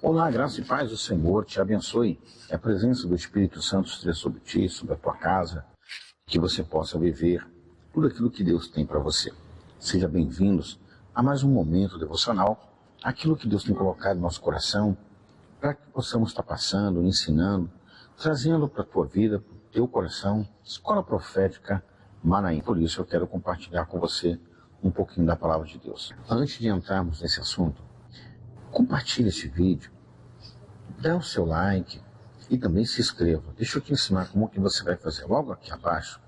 Olá, graça e paz do Senhor te abençoe. É a presença do Espírito Santo esteja sobre ti, sobre a tua casa, que você possa viver tudo aquilo que Deus tem para você. Sejam bem-vindos a mais um momento devocional, aquilo que Deus tem colocado no nosso coração, para que possamos estar passando, ensinando, trazendo para a tua vida, para o teu coração, Escola Profética Manaim. Por isso eu quero compartilhar com você um pouquinho da Palavra de Deus. Antes de entrarmos nesse assunto, compartilhe esse vídeo, dá o seu like e também se inscreva. Deixa eu te ensinar como que você vai fazer. Logo aqui abaixo,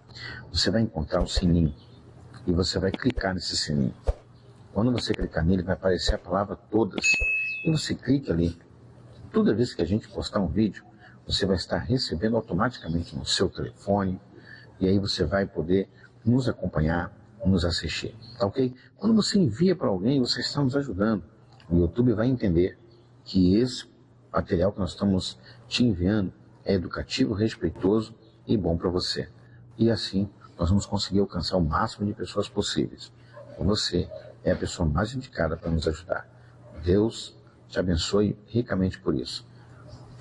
você vai encontrar um sininho e você vai clicar nesse sininho. Quando você clicar nele, vai aparecer a palavra todas. E você clica ali. Toda vez que a gente postar um vídeo, você vai estar recebendo automaticamente no seu telefone e aí você vai poder nos acompanhar, nos assistir. Tá ok? Quando você envia para alguém, você está nos ajudando. O YouTube vai entender que esse material que nós estamos te enviando é educativo, respeitoso e bom para você. E assim nós vamos conseguir alcançar o máximo de pessoas possíveis. Você é a pessoa mais indicada para nos ajudar. Deus te abençoe ricamente por isso.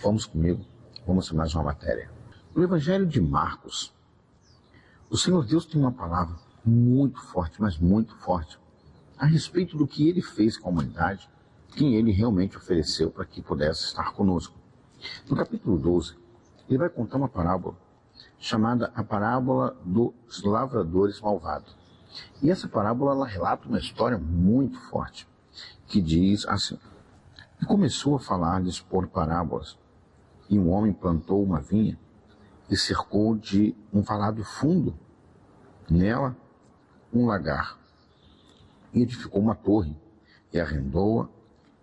Vamos comigo, vamos a mais uma matéria. No Evangelho de Marcos, o Senhor Deus tem uma palavra muito forte, mas muito forte, a respeito do que Ele fez com a humanidade, quem Ele realmente ofereceu para que pudesse estar conosco. No capítulo 12, Ele vai contar uma parábola chamada a parábola dos lavradores malvados. E essa parábola ela relata uma história muito forte, que diz assim: e começou a falar-lhes por parábolas, e um homem plantou uma vinha e cercou de um valado fundo nela um lagar, e edificou uma torre, e arrendou-a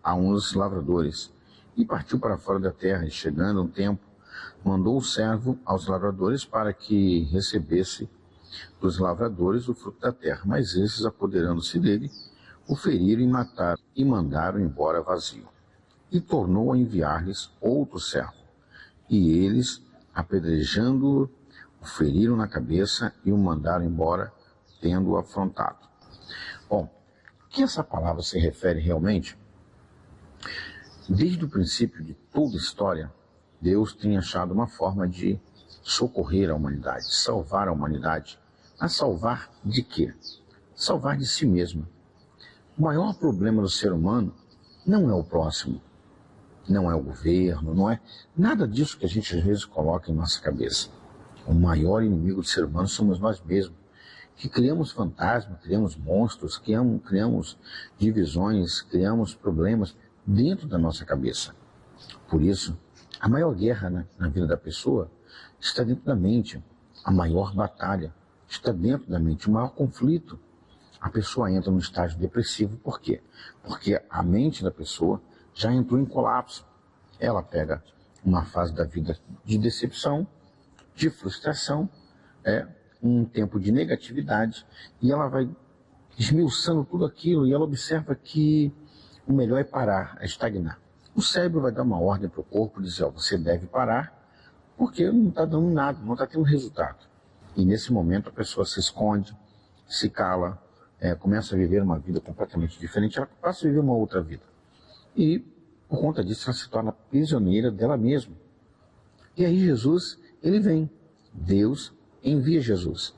a uns lavradores, e partiu para fora da terra, e chegando um tempo, mandou o servo aos lavradores para que recebesse dos lavradores o fruto da terra. Mas esses, apoderando-se dele, o feriram e mataram, e mandaram embora vazio. E tornou a enviar-lhes outro servo, e eles, apedrejando-o, o feriram na cabeça e o mandaram embora, tendo-o afrontado. Bom, o que essa palavra se refere realmente? Desde o princípio de toda a história, Deus tem achado uma forma de socorrer a humanidade, salvar a humanidade. Mas salvar de quê? Salvar de si mesma. O maior problema do ser humano não é o próximo, não é o governo, não é nada disso que a gente às vezes coloca em nossa cabeça. O maior inimigo do ser humano somos nós mesmos, que criamos fantasmas, criamos monstros, criamos divisões, criamos problemas dentro da nossa cabeça. Por isso, a maior guerra na vida da pessoa está dentro da mente. A maior batalha está dentro da mente. O maior conflito, a pessoa entra num estágio depressivo. Por quê? Porque a mente da pessoa já entrou em colapso. Ela pega uma fase da vida de decepção, de frustração, um tempo de negatividade, e ela vai esmiuçando tudo aquilo, e ela observa que o melhor é parar, é estagnar. O cérebro vai dar uma ordem para o corpo, dizer, você deve parar, porque não está dando nada, não está tendo resultado. E nesse momento a pessoa se esconde, se cala, começa a viver uma vida completamente diferente, ela passa a viver uma outra vida. E, por conta disso, ela se torna prisioneira dela mesma. E aí Jesus, ele vem. Deus envia Jesus,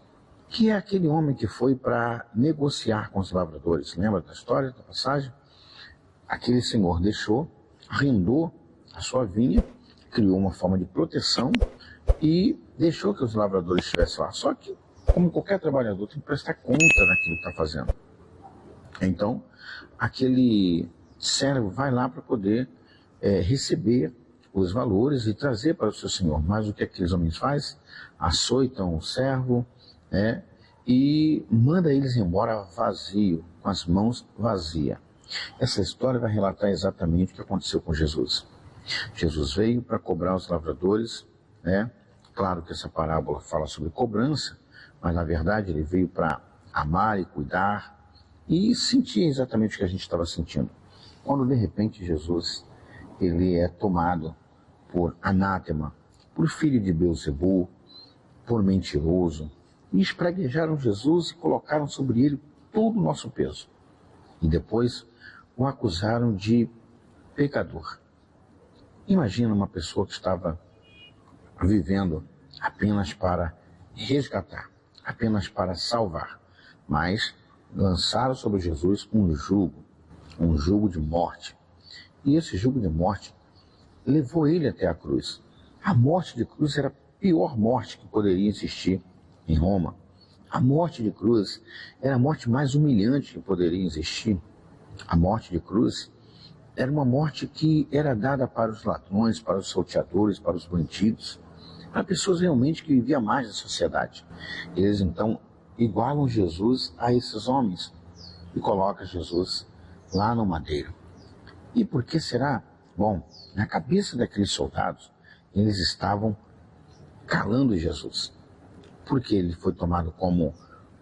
que é aquele homem que foi para negociar com os lavradores. Lembra da história, da passagem? Aquele senhor deixou, arrendou a sua vinha, criou uma forma de proteção e deixou que os lavradores estivessem lá. Só que, como qualquer trabalhador, tem que prestar conta daquilo que está fazendo. Então, aquele servo vai lá para poder receber os valores e trazer para o seu senhor. Mas o que aqueles homens fazem? Açoitam o servo, e manda eles embora vazio, com as mãos vazias. Essa história vai relatar exatamente o que aconteceu com Jesus. Jesus veio para cobrar os lavradores, Claro que essa parábola fala sobre cobrança, mas na verdade ele veio para amar e cuidar e sentir exatamente o que a gente estava sentindo. Quando de repente Jesus, ele é tomado por anátema, por filho de Beelzebul, por mentiroso, e espraguejaram Jesus e colocaram sobre ele todo o nosso peso. E depois o acusaram de pecador. Imagina uma pessoa que estava vivendo apenas para resgatar, apenas para salvar, mas lançaram sobre Jesus um jugo de morte. E esse jugo de morte levou ele até a cruz. A morte de cruz era a pior morte que poderia existir em Roma. A morte de cruz era a morte mais humilhante que poderia existir. A morte de cruz era uma morte que era dada para os ladrões, para os salteadores, para os bandidos, para pessoas realmente que viviam mais da sociedade. Eles então igualam Jesus a esses homens e colocam Jesus lá no madeiro. E por que será? Bom, na cabeça daqueles soldados, eles estavam calando Jesus. Porque ele foi tomado como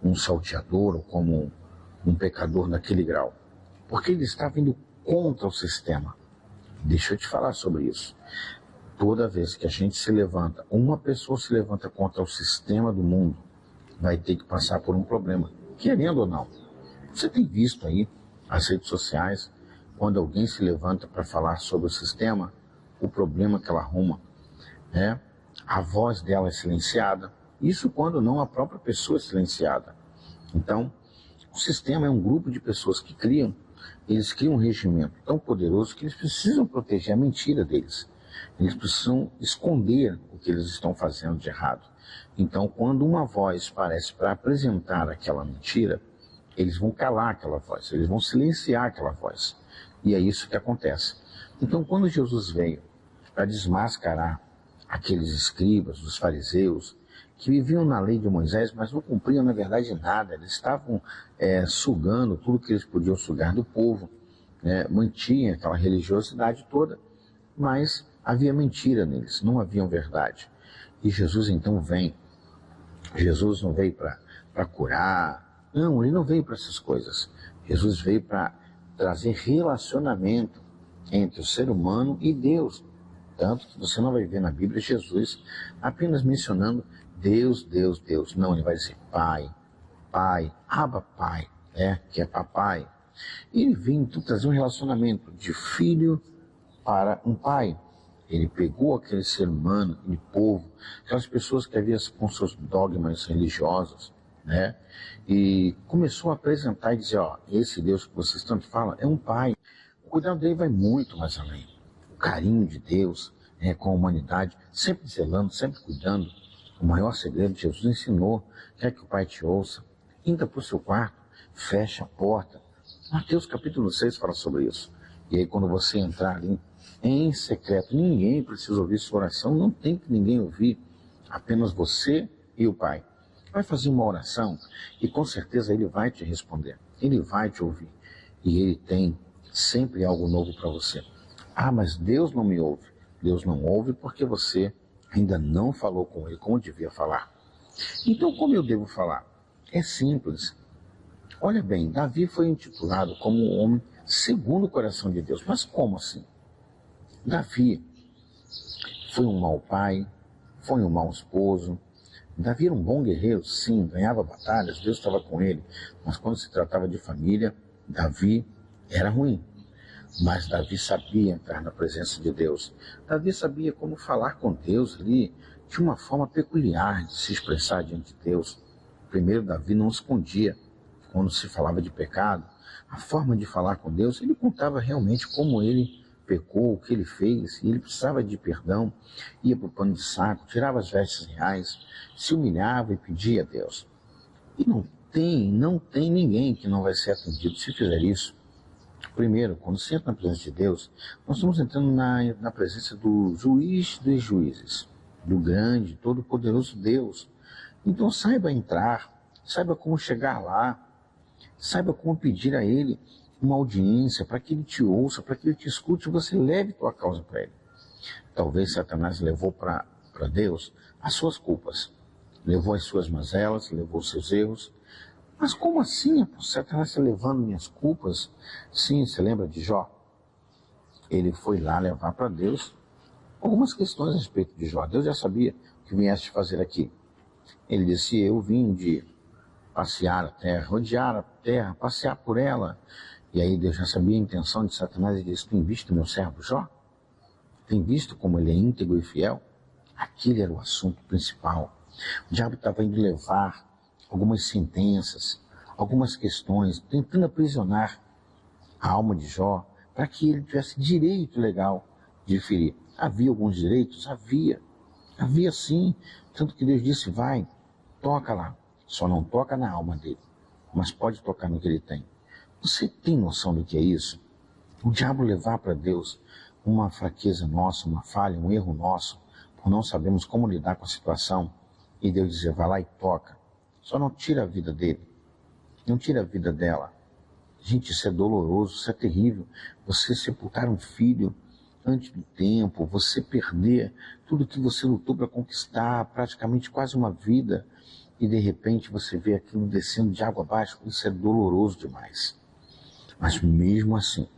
um salteador ou como um pecador naquele grau? Porque ele estava indo contra o sistema. Deixa eu te falar sobre isso. Toda vez que a gente se levanta, uma pessoa se levanta contra o sistema do mundo, vai ter que passar por um problema, querendo ou não. Você tem visto aí as redes sociais, quando alguém se levanta para falar sobre o sistema, o problema que ela arruma, né? A voz dela é silenciada. Isso quando não a própria pessoa é silenciada. Então, o sistema é um grupo de pessoas que eles criam um regimento tão poderoso que eles precisam proteger a mentira deles. Eles precisam esconder o que eles estão fazendo de errado. Então, quando uma voz parece para apresentar aquela mentira, eles vão calar aquela voz, eles vão silenciar aquela voz. E é isso que acontece. Então, quando Jesus veio para desmascarar aqueles escribas, os fariseus, que viviam na lei de Moisés, mas não cumpriam, na verdade, nada. Eles estavam sugando tudo que eles podiam sugar do povo, mantinha aquela religiosidade toda, mas havia mentira neles, não havia verdade. E Jesus então vem. Jesus não veio para curar, não, ele não veio para essas coisas. Jesus veio para trazer relacionamento entre o ser humano e Deus. Tanto que você não vai ver na Bíblia Jesus apenas mencionando Deus, Deus, Deus. Não, ele vai dizer Pai, Pai, Abba Pai, que é papai. E ele vem então trazer um relacionamento de filho para um pai. Ele pegou aquele ser humano, aquele povo, aquelas pessoas que haviam com seus dogmas religiosos, e começou a apresentar e dizer, esse Deus que vocês tanto falam é um pai. O cuidado dele vai muito mais além. O carinho de Deus com a humanidade, sempre zelando, sempre cuidando. O maior segredo de Jesus ensinou, quer que o Pai te ouça, entra para o seu quarto, fecha a porta. Mateus capítulo 6 fala sobre isso. E aí quando você entrar ali em secreto, ninguém precisa ouvir sua oração, não tem que ninguém ouvir, apenas você e o Pai. Vai fazer uma oração e com certeza Ele vai te responder, Ele vai te ouvir. E Ele tem sempre algo novo para você. Mas Deus não me ouve. Deus não ouve porque você ainda não falou com Ele como devia falar. Então, como eu devo falar? É simples. Olha bem, Davi foi intitulado como um homem segundo o coração de Deus. Mas como assim? Davi foi um mau pai, foi um mau esposo. Davi era um bom guerreiro, sim, ganhava batalhas, Deus estava com ele. Mas quando se tratava de família, Davi era ruim. Mas Davi sabia entrar na presença de Deus. Davi sabia como falar com Deus ali, de uma forma peculiar de se expressar diante de Deus. Primeiro, Davi não escondia quando se falava de pecado. A forma de falar com Deus, ele contava realmente como ele pecou, o que ele fez, e ele precisava de perdão, ia para o pano de saco, tirava as vestes reais, se humilhava e pedia a Deus. E não tem ninguém que não vai ser atendido se fizer isso. Primeiro, quando você entra na presença de Deus, nós estamos entrando na presença do juiz dos juízes, do grande, todo-poderoso Deus. Então saiba entrar, saiba como chegar lá, saiba como pedir a Ele uma audiência para que Ele te ouça, para que Ele te escute e você leve tua causa para Ele. Talvez Satanás levou para Deus as suas culpas, levou as suas mazelas, levou os seus erros. Mas como assim, Satanás está levando minhas culpas? Sim, você lembra de Jó? Ele foi lá levar para Deus algumas questões a respeito de Jó. Deus já sabia o que viesse fazer aqui. Ele disse, eu vim de passear a terra, rodear a terra, passear por ela. E aí Deus já sabia a intenção de Satanás e disse, tu em vista meu servo Jó? Tem visto como ele é íntegro e fiel? Aquele era o assunto principal. O diabo estava indo levar algumas sentenças, algumas questões, tentando aprisionar a alma de Jó para que ele tivesse direito legal de ferir. Havia alguns direitos? Havia sim. Tanto que Deus disse, vai, toca lá. Só não toca na alma dele, mas pode tocar no que ele tem. Você tem noção do que é isso? O diabo levar para Deus uma fraqueza nossa, uma falha, um erro nosso, por não sabermos como lidar com a situação, e Deus dizer, vai lá e toca. Só não tira a vida dele, não tira a vida dela. Gente, isso é doloroso, isso é terrível. Você sepultar um filho antes do tempo, você perder tudo que você lutou para conquistar, praticamente quase uma vida, e de repente você vê aquilo descendo de água abaixo, isso é doloroso demais. Mas mesmo assim,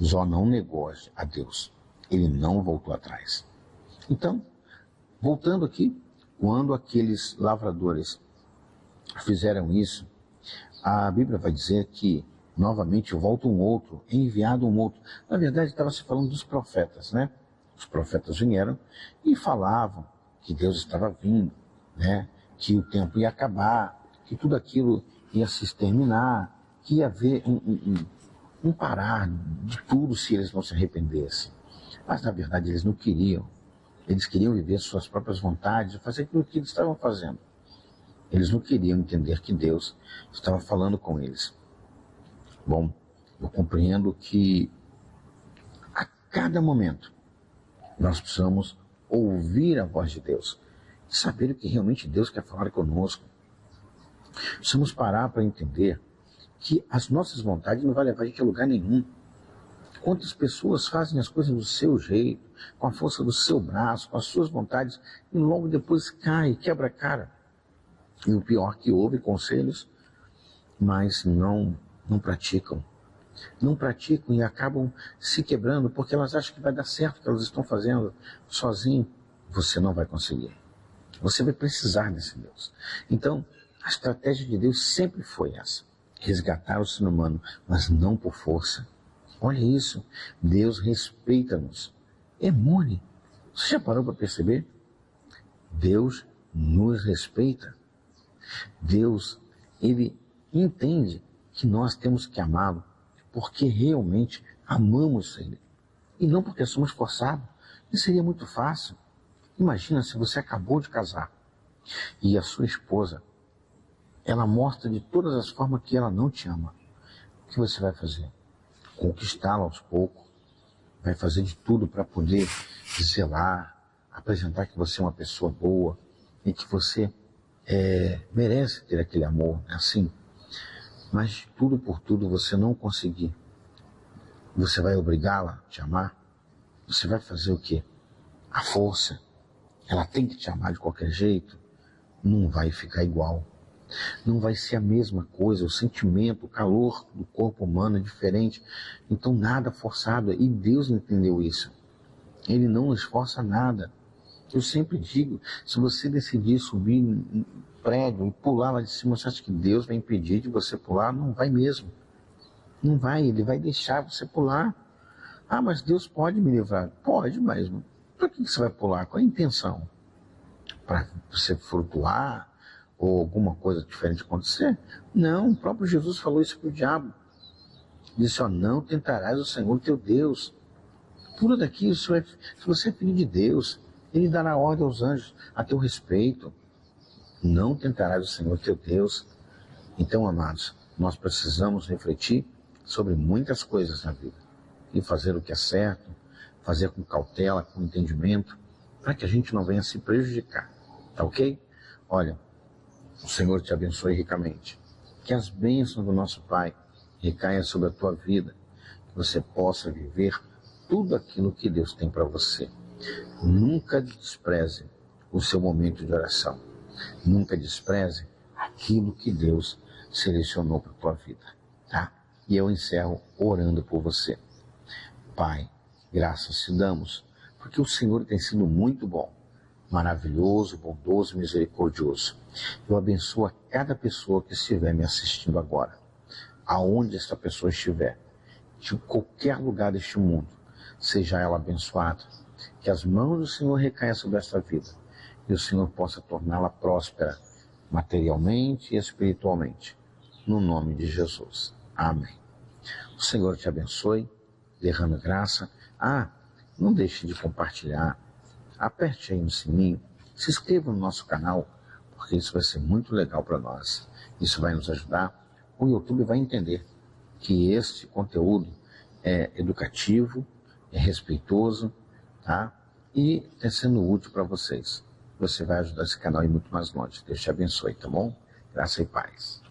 Jó não negou a Deus, ele não voltou atrás. Então, voltando aqui, quando aqueles lavradores fizeram isso, a Bíblia vai dizer que novamente volta um outro, é enviado um outro. Na verdade, estava se falando dos profetas, né? Os profetas vieram e falavam que Deus estava vindo, né? Que o tempo ia acabar, que tudo aquilo ia se exterminar, que ia haver um parar de tudo se eles não se arrependessem. Mas, na verdade, eles não queriam. Eles queriam viver suas próprias vontades, fazer aquilo que eles estavam fazendo. Eles não queriam entender que Deus estava falando com eles. Bom, eu compreendo que a cada momento nós precisamos ouvir a voz de Deus e saber o que realmente Deus quer falar conosco. Precisamos parar para entender que as nossas vontades não vão levar a gente a lugar nenhum. Quantas pessoas fazem as coisas do seu jeito, com a força do seu braço, com as suas vontades, e logo depois cai, quebra a cara. E o pior que ouve conselhos, mas não praticam. Não praticam e acabam se quebrando porque elas acham que vai dar certo o que elas estão fazendo sozinho. Você não vai conseguir. Você vai precisar desse Deus. Então, a estratégia de Deus sempre foi essa. Resgatar o ser humano, mas não por força. Olha isso. Deus respeita-nos. Emone. Você já parou para perceber? Deus nos respeita. Deus, Ele entende que nós temos que amá-lo porque realmente amamos Ele. E não porque somos forçados. Isso seria muito fácil. Imagina se você acabou de casar e a sua esposa, ela mostra de todas as formas que ela não te ama. O que você vai fazer? Conquistá-la aos poucos. Vai fazer de tudo para poder zelar, apresentar que você é uma pessoa boa e que você merece ter aquele amor, assim. Mas tudo por tudo você não conseguir. Você vai obrigá-la a te amar? Você vai fazer o quê? A força. Ela tem que te amar de qualquer jeito. Não vai ficar igual. Não vai ser a mesma coisa. O sentimento, o calor do corpo humano é diferente. Então nada forçado. E Deus entendeu isso. Ele não nos força nada. Eu sempre digo, se você decidir subir um prédio e pular lá de cima, você acha que Deus vai impedir de você pular? Não vai mesmo. Não vai, Ele vai deixar você pular. Ah, mas Deus pode me livrar. Pode, mas para que você vai pular? Qual é a intenção? Para você flutuar ou alguma coisa diferente acontecer? Não, o próprio Jesus falou isso para o diabo. Disse, não tentarás o Senhor teu Deus. Pula daqui, se você é filho de Deus, Ele dará ordem aos anjos a teu respeito. Não tentarás o Senhor teu Deus. Então, amados, nós precisamos refletir sobre muitas coisas na vida e fazer o que é certo, fazer com cautela, com entendimento, para que a gente não venha se prejudicar. Tá ok? Olha, o Senhor te abençoe ricamente. Que as bênçãos do nosso Pai recaiam sobre a tua vida, que você possa viver tudo aquilo que Deus tem para você. Nunca despreze o seu momento de oração. Nunca despreze aquilo que Deus selecionou para a tua vida, tá? E eu encerro orando por você. Pai, graças te damos, porque o Senhor tem sido muito bom, maravilhoso, bondoso, misericordioso. Eu abençoo a cada pessoa que estiver me assistindo agora, aonde essa pessoa estiver, de qualquer lugar deste mundo, seja ela abençoada, que as mãos do Senhor recaiam sobre esta vida e o Senhor possa torná-la próspera materialmente e espiritualmente, no nome de Jesus. Amém. O Senhor te abençoe, derrame graça. Não deixe de compartilhar, aperte aí no sininho, se inscreva no nosso canal, porque isso vai ser muito legal para nós. Isso vai nos ajudar. O YouTube vai entender que este conteúdo é educativo, é respeitoso, tá? E está sendo útil para vocês. Você vai ajudar esse canal a ir muito mais longe. Deus te abençoe, tá bom? Graça e paz.